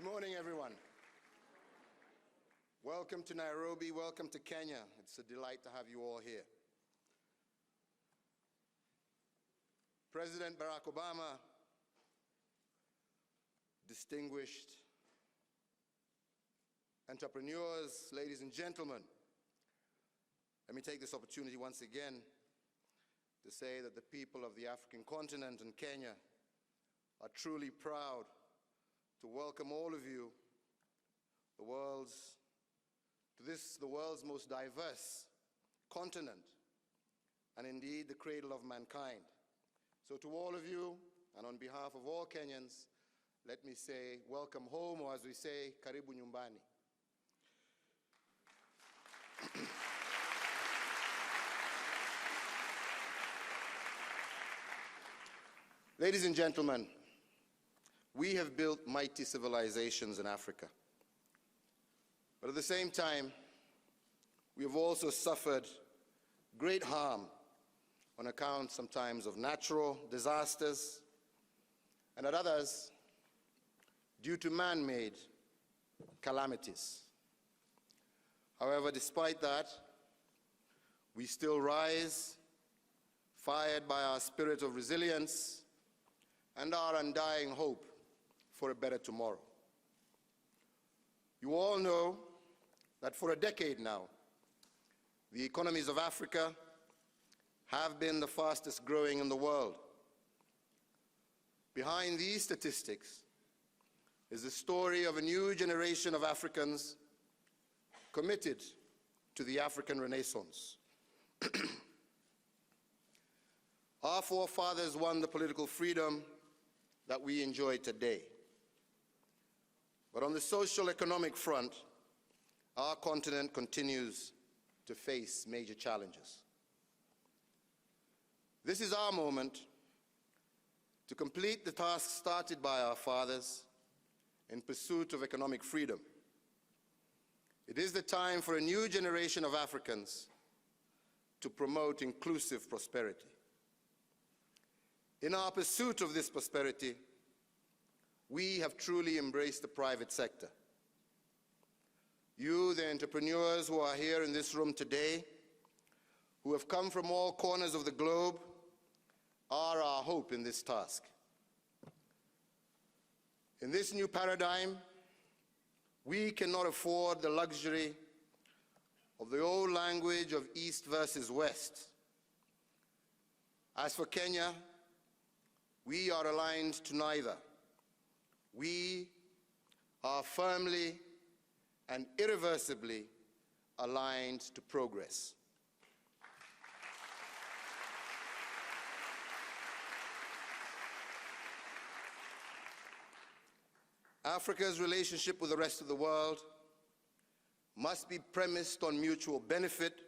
morning, everyone. Welcome to Nairobi, welcome to Kenya. It's a delight to have you all here. President Barack Obama, distinguished entrepreneurs, ladies and gentlemen, let me take this opportunity once again to say that the people of the African continent and Kenya are truly proud to welcome all of you, the world's most diverse continent, and indeed the cradle of mankind. So to all of you, and on behalf of all Kenyans, let me say welcome home, or as we say, karibu nyumbani. Ladies and gentlemen, we have built mighty civilizations in Africa. But at the same time, we have also suffered great harm on account sometimes of natural disasters, and at others, due to man-made calamities. However, despite that, we still rise, fired by our spirit of resilience and our undying hope for a better tomorrow. You all know that for a decade now, the economies of Africa have been the fastest growing in the world. Behind these statistics is the story of a new generation of Africans committed to the African Renaissance. Our forefathers won the political freedom that we enjoy today. But on the social economic front, our continent continues to face major challenges. This is our moment to complete the task started by our fathers in pursuit of economic freedom. It is the time for a new generation of Africans to promote inclusive prosperity. In our pursuit of this prosperity, we have truly embraced the private sector. You, the entrepreneurs who are here in this room today, who have come from all corners of the globe, are our hope in this task. In this new paradigm, we cannot afford the luxury of the old language of East versus West. As for Kenya, we are aligned to neither. We are firmly and irreversibly aligned to progress. Africa's relationship with the rest of the world must be premised on mutual benefit,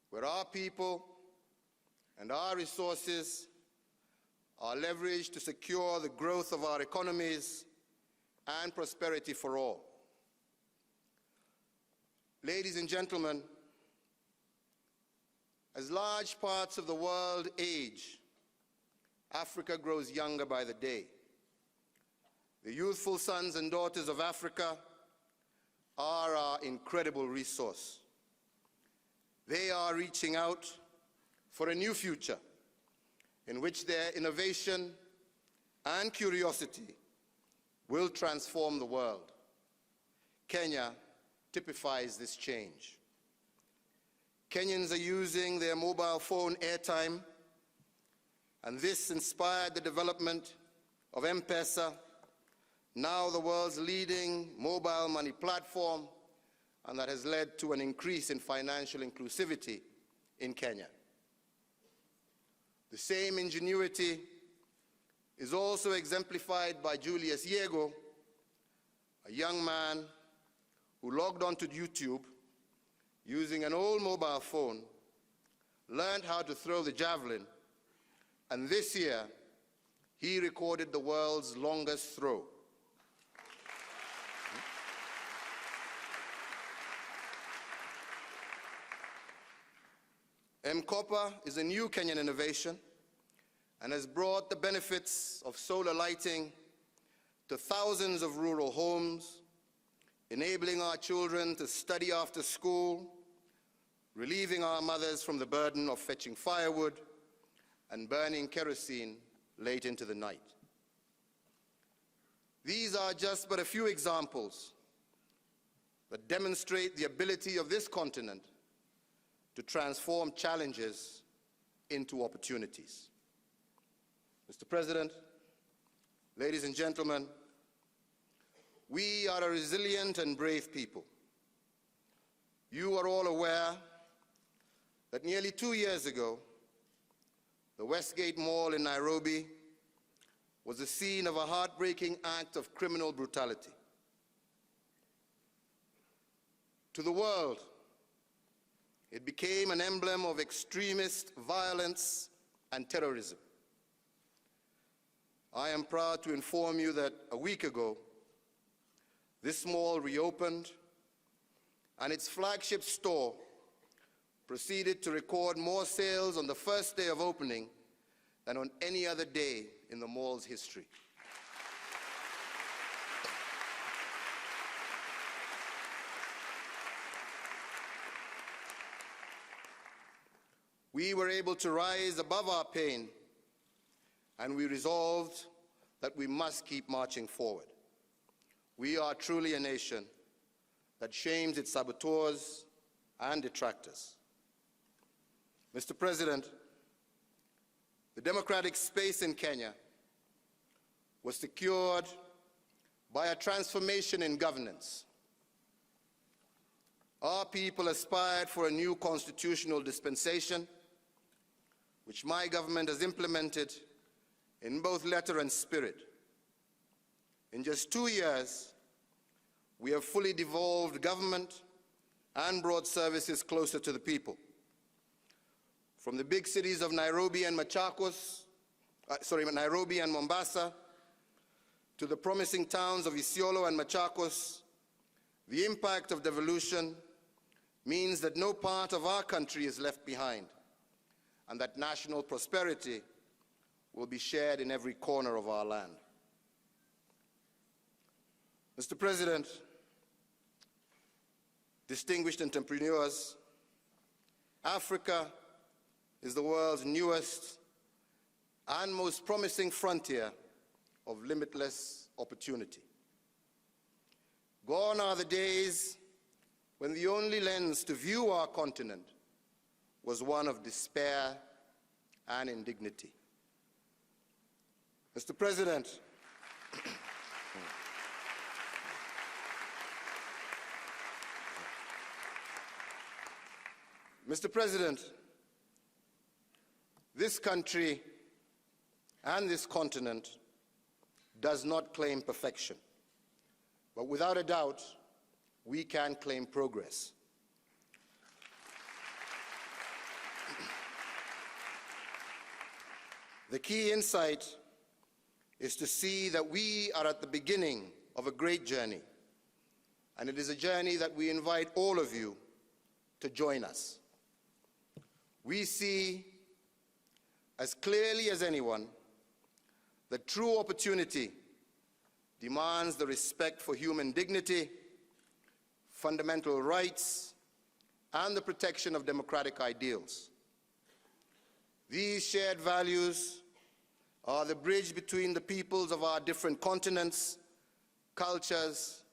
where our people and our resources are leveraged to secure the growth of our economies and prosperity for all. Ladies and gentlemen, as large parts of the world age, Africa grows younger by the day. The youthful sons and daughters of Africa are our incredible resource. They are reaching out for a new future in which their innovation and curiosity will transform the world. Kenya typifies this change. Kenyans are using their mobile phone airtime, and this inspired the development of M-Pesa, now the world's leading mobile money platform, and that has led to an increase in financial inclusivity in Kenya. The same ingenuity is also exemplified by Julius Yego, a young man who logged onto YouTube using an old mobile phone, learned how to throw the javelin, and this year he recorded the world's longest throw. M-Kopa is a new Kenyan innovation and has brought the benefits of solar lighting to thousands of rural homes, enabling our children to study after school, relieving our mothers from the burden of fetching firewood and burning kerosene late into the night. These are just but a few examples that demonstrate the ability of this continent to transform challenges into opportunities. Mr. President, ladies and gentlemen, we are a resilient and brave people. You are all aware that nearly 2 years ago, the Westgate Mall in Nairobi was the scene of a heartbreaking act of criminal brutality. To the world, it became an emblem of extremist violence and terrorism. I am proud to inform you that a week ago, this mall reopened, and its flagship store proceeded to record more sales on the first day of opening than on any other day in the mall's history. We were able to rise above our pain, and we resolved that we must keep marching forward. We are truly a nation that shames its saboteurs and detractors. Mr. President, the democratic space in Kenya was secured by a transformation in governance. Our people aspired for a new constitutional dispensation, which my government has implemented in both letter and spirit. In just 2 years, we have fully devolved government and brought services closer to the people. From the big cities of Nairobi and Mombasa, to the promising towns of Isiolo and Machakos, the impact of devolution means that no part of our country is left behind, and that national prosperity will be shared in every corner of our land. Mr. President, distinguished entrepreneurs, Africa is the world's newest and most promising frontier of limitless opportunity. Gone are the days when the only lens to view our continent was one of despair and indignity. Mr. President, Mr. President, this country and this continent does not claim perfection, but without a doubt, we can claim progress. The key insight is to see that we are at the beginning of a great journey, and it is a journey that we invite all of you to join us. We see as clearly as anyone that true opportunity demands the respect for human dignity, fundamental rights, and the protection of democratic ideals. These shared values are the bridge between the peoples of our different continents, cultures,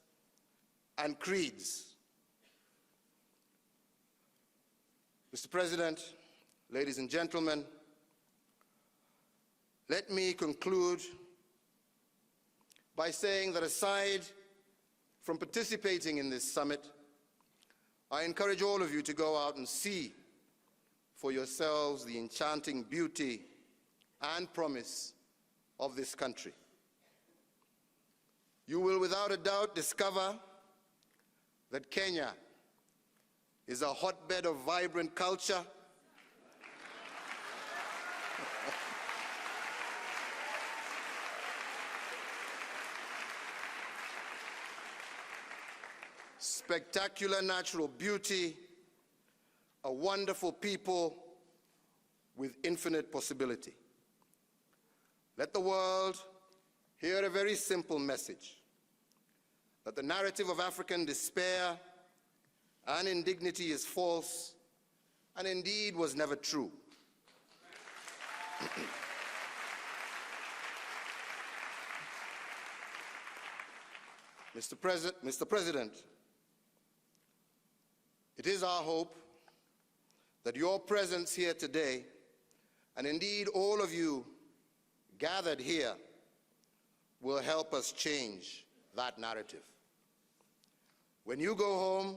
and creeds. Mr. President, ladies and gentlemen, let me conclude by saying that aside from participating in this summit, I encourage all of you to go out and see for yourselves the enchanting beauty and promise of this country. You will without a doubt discover that Kenya is a hotbed of vibrant culture, spectacular natural beauty, a wonderful people with infinite possibility. Let the world hear a very simple message, that the narrative of African despair and indignity is false and indeed was never true. Mr. President, it is our hope that your presence here today, and indeed all of you gathered here, will help us change that narrative. When you go home,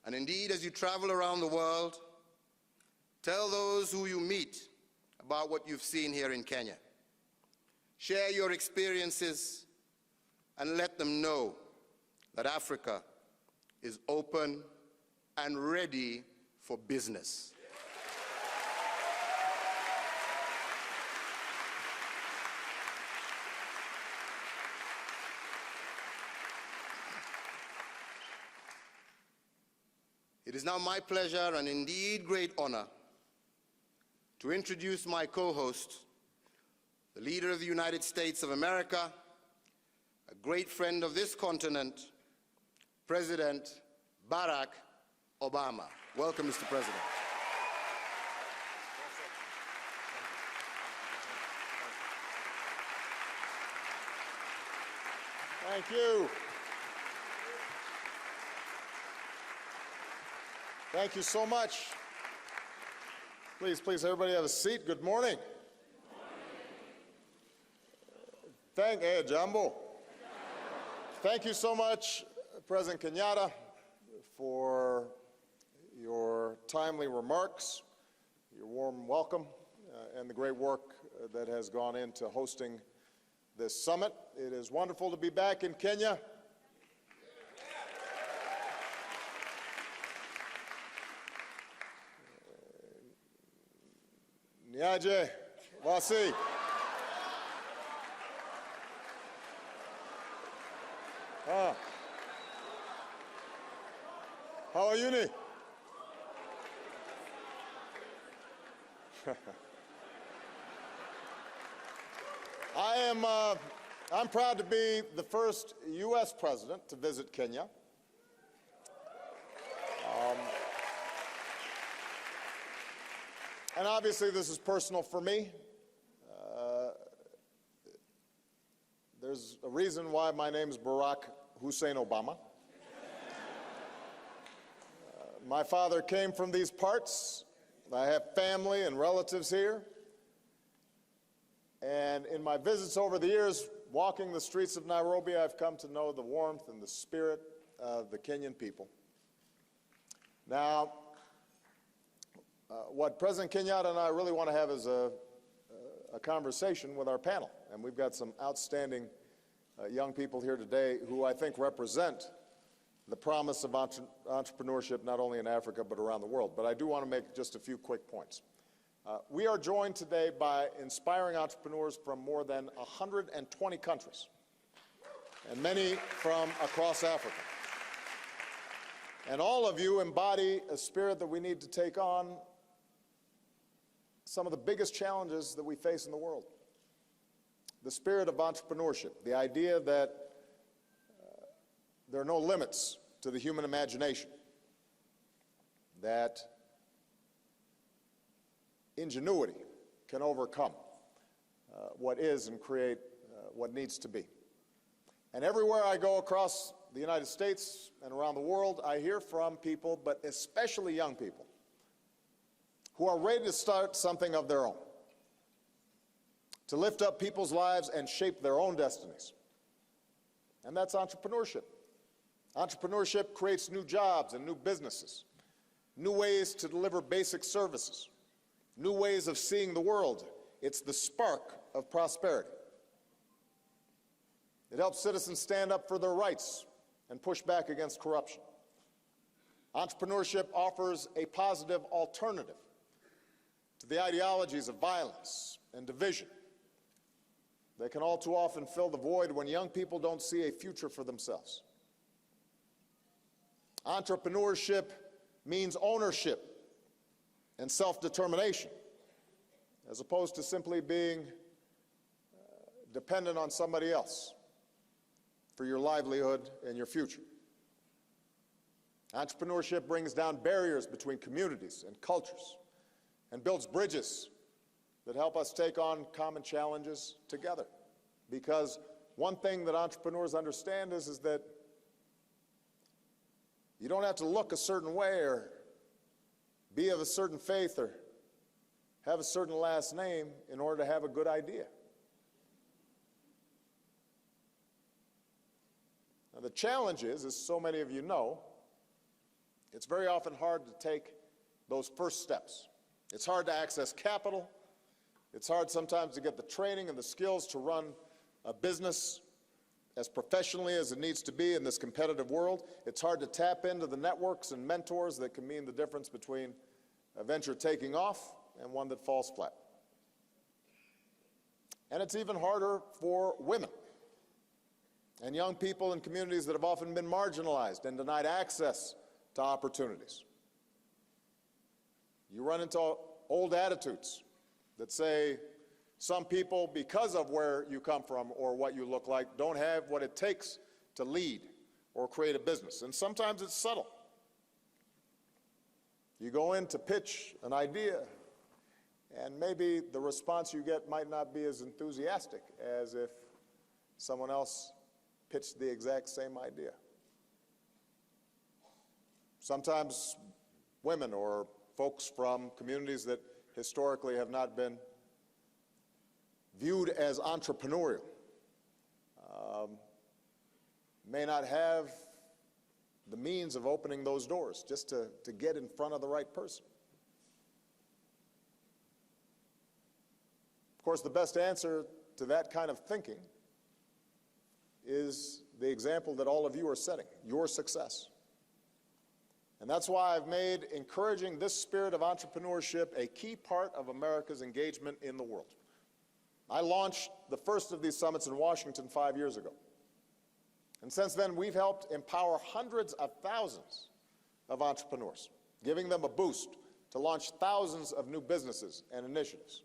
and indeed as you travel around the world, tell those who you meet about what you've seen here in Kenya. Share your experiences and let them know that Africa is open and ready for business. It is now my pleasure and indeed great honor to introduce my co-host, the leader of the United States of America, a great friend of this continent, President Barack Obama. Welcome, Mr. President. Thank you. Thank you so much. Please, everybody have a seat. Good morning. Hey, Jambo. Thank you so much, President Kenyatta, for your timely remarks, your warm welcome, and the great work that has gone into hosting this summit. It is wonderful to be back in Kenya. Niaje, Wasi. How are you, Ni? I'm proud to be the first U.S. president to visit Kenya. And obviously this is personal for me. There's a reason why my name is Barack Hussein Obama. My father came from these parts. I have family and relatives here. And in my visits over the years, walking the streets of Nairobi, I've come to know the warmth and the spirit of the Kenyan people. Now, what President Kenyatta and I really want to have is a conversation with our panel. And we've got some outstanding young people here today who I think represent the promise of entrepreneurship not only in Africa but around the world. But I do want to make just a few quick points. We are joined today by inspiring entrepreneurs from more than 120 countries, and many from across Africa. And all of you embody a spirit that we need to take on some of the biggest challenges that we face in the world. The spirit of entrepreneurship, the idea that there are no limits to the human imagination, that ingenuity can overcome what is and create what needs to be. And everywhere I go across the United States and around the world, I hear from people, but especially young people, who are ready to start something of their own, to lift up people's lives and shape their own destinies. And that's entrepreneurship. Entrepreneurship creates new jobs and new businesses, new ways to deliver basic services, new ways of seeing the world. It's the spark of prosperity. It helps citizens stand up for their rights and push back against corruption. Entrepreneurship offers a positive alternative to the ideologies of violence and division. They can all too often fill the void when young people don't see a future for themselves. Entrepreneurship means ownership and self-determination, as opposed to simply being dependent on somebody else for your livelihood and your future. Entrepreneurship brings down barriers between communities and cultures and builds bridges that help us take on common challenges together. Because one thing that entrepreneurs understand is that you don't have to look a certain way or be of a certain faith or have a certain last name in order to have a good idea. Now, the challenge is, as so many of you know, it's very often hard to take those first steps. It's hard to access capital. It's hard sometimes to get the training and the skills to run a business as professionally as it needs to be in this competitive world. It's hard to tap into the networks and mentors that can mean the difference between a venture taking off and one that falls flat. And it's even harder for women and young people in communities that have often been marginalized and denied access to opportunities. You run into old attitudes that say some people, because of where you come from or what you look like, don't have what it takes to lead or create a business. And sometimes it's subtle. You go in to pitch an idea, and maybe the response you get might not be as enthusiastic as if someone else pitched the exact same idea. Sometimes women or folks from communities that historically have not been viewed as entrepreneurial may not have the means of opening those doors just to get in front of the right person. Of course, the best answer to that kind of thinking is the example that all of you are setting, your success. And that's why I've made encouraging this spirit of entrepreneurship a key part of America's engagement in the world. I launched the first of these summits in Washington 5 years ago. And since then, we've helped empower hundreds of thousands of entrepreneurs, giving them a boost to launch thousands of new businesses and initiatives.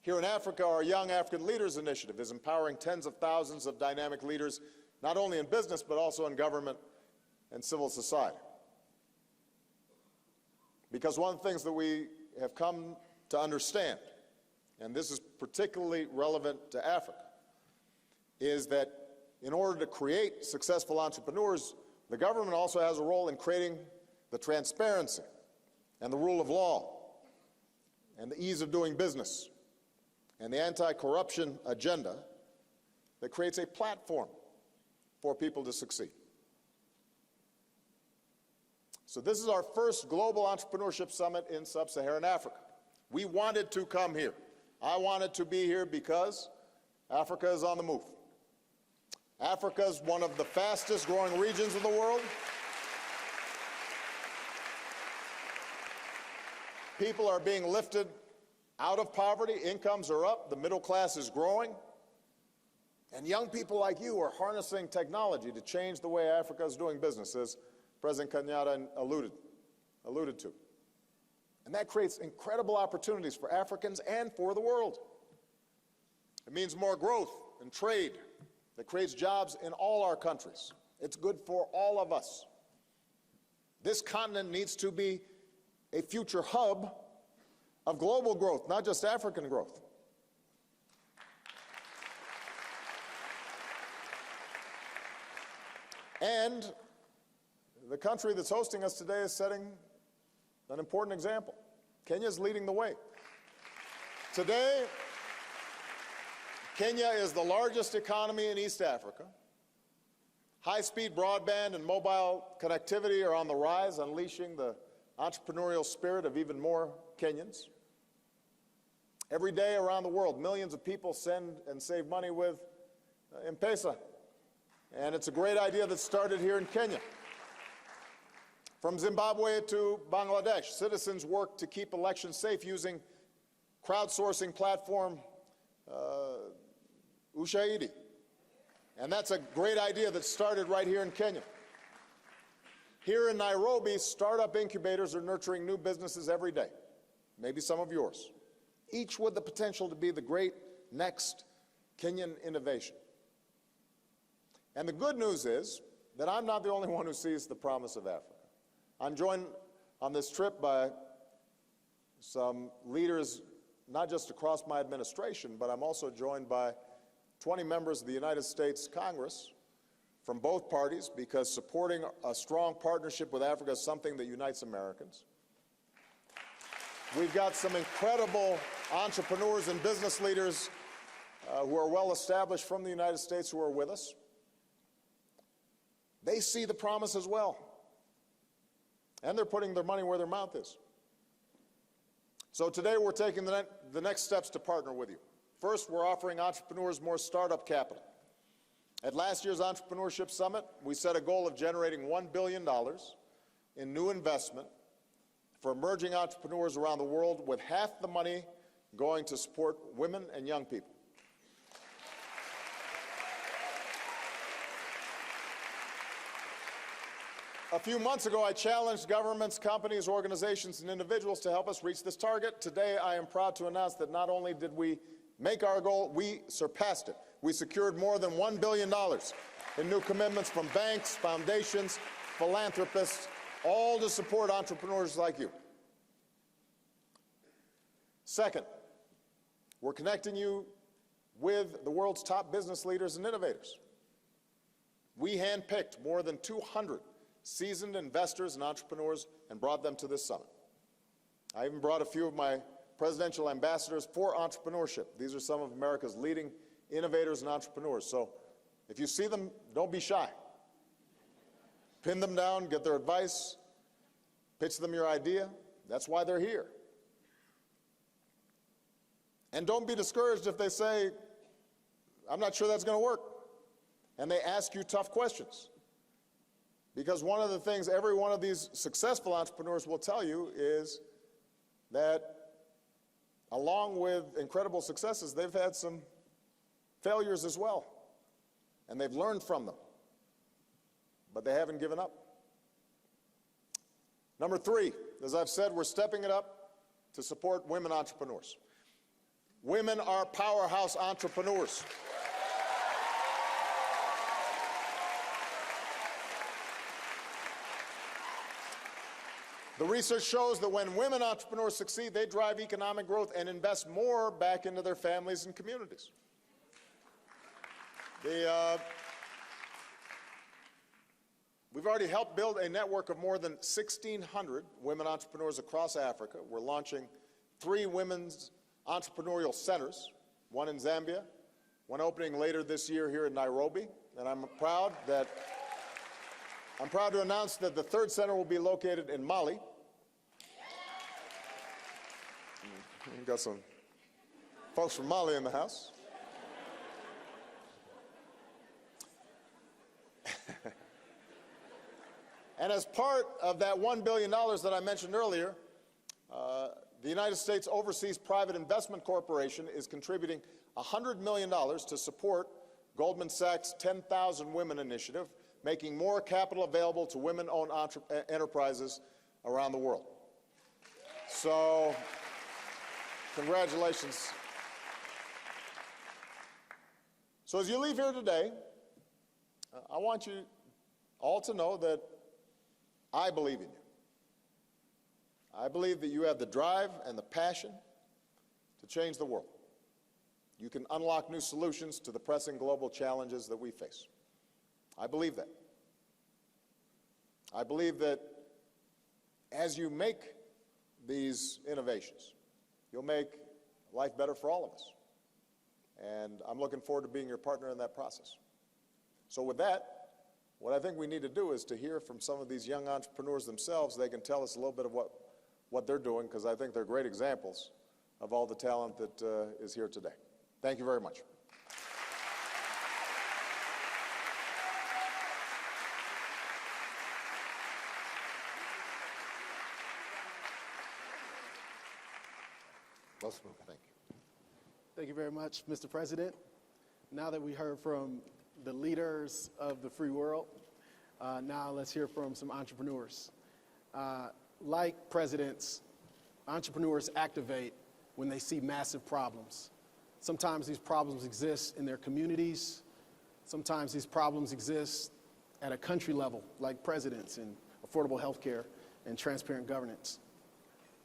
Here in Africa, our Young African Leaders Initiative is empowering tens of thousands of dynamic leaders, not only in business, but also in government and civil society. Because one of the things that we have come to understand, and this is particularly relevant to Africa, is that in order to create successful entrepreneurs, the government also has a role in creating the transparency and the rule of law and the ease of doing business and the anti-corruption agenda that creates a platform for people to succeed. So this is our first Global Entrepreneurship Summit in Sub-Saharan Africa. We wanted to come here. I wanted to be here because Africa is on the move. Africa is one of the fastest growing regions of the world. People are being lifted out of poverty, incomes are up, the middle class is growing, and young people like you are harnessing technology to change the way Africa is doing business, as President Kenyatta alluded to. And that creates incredible opportunities for Africans and for the world. It means more growth and trade that creates jobs in all our countries. It's good for all of us. This continent needs to be a future hub of global growth, not just African growth. And the country that's hosting us today is setting an important example. Kenya's leading the way. Today, Kenya is the largest economy in East Africa. High-speed broadband and mobile connectivity are on the rise, unleashing the entrepreneurial spirit of even more Kenyans. Every day around the world, millions of people send and save money with M-Pesa. And it's a great idea that started here in Kenya. From Zimbabwe to Bangladesh, citizens work to keep elections safe using crowdsourcing platform Ushahidi. And that's a great idea that started right here in Kenya. Here in Nairobi, startup incubators are nurturing new businesses every day, maybe some of yours, each with the potential to be the great next Kenyan innovation. And the good news is that I'm not the only one who sees the promise of Africa. I'm joined on this trip by some leaders, not just across my administration, but I'm also joined by 20 members of the United States Congress from both parties, because supporting a strong partnership with Africa is something that unites Americans. We've got some incredible entrepreneurs and business leaders who are well established from the United States who are with us. They see the promise as well, and they're putting their money where their mouth is. So today we're taking the next steps to partner with you. First, we're offering entrepreneurs more startup capital. At last year's Entrepreneurship Summit, we set a goal of generating $1 billion in new investment for emerging entrepreneurs around the world, with half the money going to support women and young people. A few months ago, I challenged governments, companies, organizations, and individuals to help us reach this target. Today, I am proud to announce that not only did we make our goal, we surpassed it. We secured more than $1 billion in new commitments from banks, foundations, philanthropists, all to support entrepreneurs like you. Second, we're connecting you with the world's top business leaders and innovators. We handpicked more than 200 seasoned investors and entrepreneurs and brought them to this summit. I even brought a few of my presidential ambassadors for entrepreneurship. These are some of America's leading innovators and entrepreneurs. So if you see them, don't be shy. Pin them down, get their advice, pitch them your idea. That's why they're here. And don't be discouraged if they say, I'm not sure that's going to work, and they ask you tough questions. Because one of the things every one of these successful entrepreneurs will tell you is that along with incredible successes, they've had some failures as well, and they've learned from them, but they haven't given up. Number three, as I've said, we're stepping it up to support women entrepreneurs. Women are powerhouse entrepreneurs. The research shows that when women entrepreneurs succeed, they drive economic growth and invest more back into their families and communities. We've already helped build a network of more than 1,600 women entrepreneurs across Africa. We're launching 3 women's entrepreneurial centers, one in Zambia, one opening later this year here in Nairobi, and I'm proud to announce that the 3rd center will be located in Mali. We've got some folks from Mali in the house. And as part of that $1 billion that I mentioned earlier, the United States Overseas Private Investment Corporation is contributing $100 million to support Goldman Sachs' 10,000 Women initiative, making more capital available to women-owned enterprises around the world. So, congratulations. So as you leave here today, I want you all to know that I believe in you. I believe that you have the drive and the passion to change the world. You can unlock new solutions to the pressing global challenges that we face. I believe that. I believe that as you make these innovations, you'll make life better for all of us. And I'm looking forward to being your partner in that process. So with that, what I think we need to do is to hear from some of these young entrepreneurs themselves. They can tell us a little bit of what they're doing, because I think they're great examples of all the talent that is here today. Thank you very much. Well spoken. Thank you. Thank you very much, Mr. President. Now that we heard from the leaders of the free world, now let's hear from some entrepreneurs. Like presidents, entrepreneurs activate when they see massive problems. Sometimes these problems exist in their communities. Sometimes these problems exist at a country level, like presidents and affordable health care and transparent governance.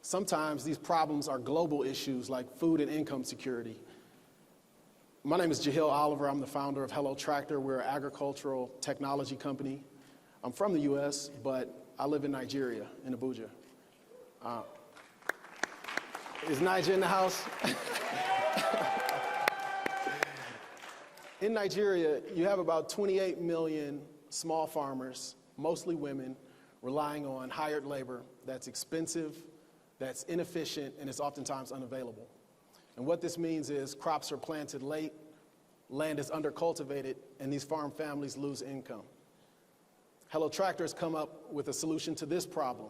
Sometimes these problems are global issues like food and income security. My name is Jahil Oliver. I'm the founder of Hello Tractor. We're an agricultural technology company. I'm from the US, but I live in Nigeria, in Abuja. Is Niger in the house? In Nigeria, you have about 28 million small farmers, mostly women, relying on hired labor that's expensive, that's inefficient, and is oftentimes unavailable. And what this means is crops are planted late, land is undercultivated, and these farm families lose income. Hello Tractor has come up with a solution to this problem.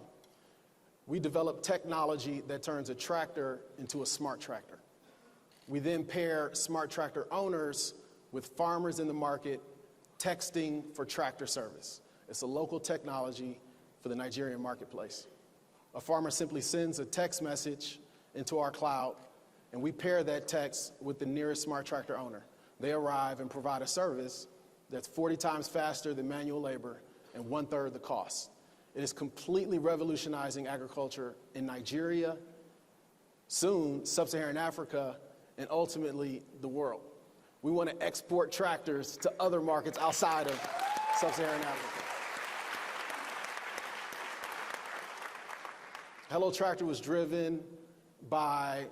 We developed technology that turns a tractor into a smart tractor. We then pair smart tractor owners with farmers in the market texting for tractor service. It's a local technology for the Nigerian marketplace. A farmer simply sends a text message into our cloud, and we pair that text with the nearest smart tractor owner. They arrive and provide a service that's 40 times faster than manual labor and 1/3 the cost. It is completely revolutionizing agriculture in Nigeria, soon sub-Saharan Africa, and ultimately the world. We want to export tractors to other markets outside of sub-Saharan Africa. Hello Tractor was driven by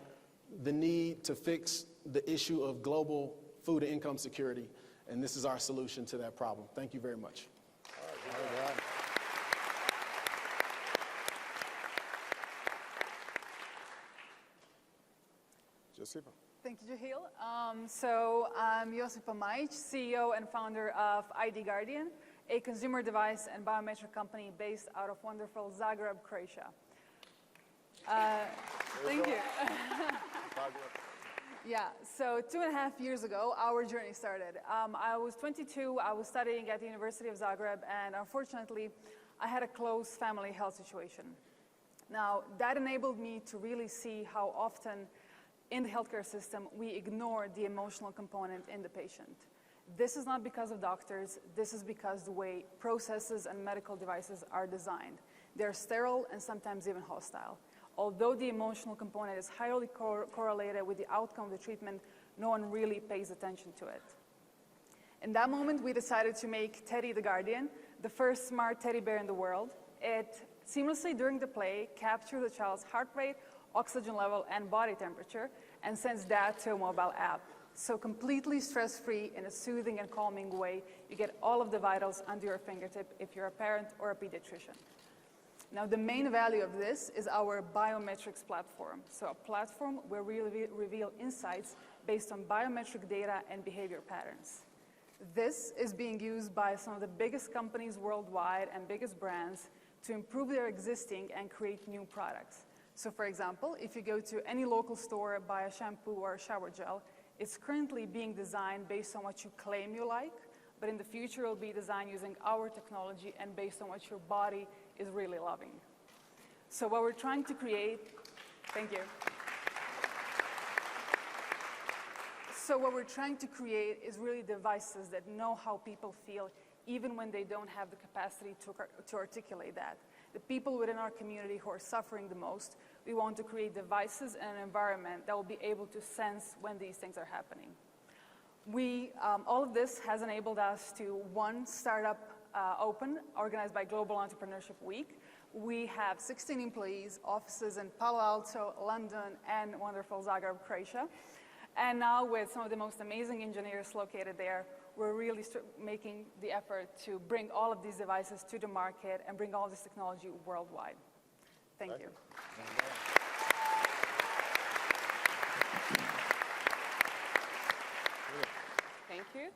the need to fix the issue of global food and income security, and this is our solution to that problem. Thank you very much. Josipa. Thank you, Jahil. So I'm Josipa Majic, CEO and founder of ID Guardian, a consumer device and biometric company based out of wonderful Zagreb, Croatia. Thank you. Yeah, so 2.5 years ago, our journey started. I was 22, I was studying at the University of Zagreb, and unfortunately, I had a close family health situation. Now, that enabled me to really see how often in the healthcare system, we ignore the emotional component in the patient. This is not because of doctors, this is because the way processes and medical devices are designed. They're sterile and sometimes even hostile. Although the emotional component is highly correlated with the outcome of the treatment, no one really pays attention to it. In that moment, we decided to make Teddy the Guardian, the first smart teddy bear in the world. It seamlessly, during the play, captures the child's heart rate, oxygen level, and body temperature, and sends that to a mobile app. So completely stress-free in a soothing and calming way, you get all of the vitals under your fingertip if you're a parent or a pediatrician. Now, the main value of this is our biometrics platform. So a platform where we reveal insights based on biometric data and behavior patterns. This is being used by some of the biggest companies worldwide and biggest brands to improve their existing and create new products. So for example, if you go to any local store, buy a shampoo or a shower gel, it's currently being designed based on what you claim you like, but in the future it will be designed using our technology and based on what your body is really loving. So what we're trying to create, thank you. So what we're trying to create is really devices that know how people feel even when they don't have the capacity to articulate that. The people within our community who are suffering the most, we want to create devices and an environment that will be able to sense when these things are happening. All of this has enabled us to, one, startup open, organized by Global Entrepreneurship Week. We have 16 employees, offices in Palo Alto, London, and wonderful Zagreb, Croatia. And now with some of the most amazing engineers located there, we're really making the effort to bring all of these devices to the market and bring all this technology worldwide. Thank you. Thank you.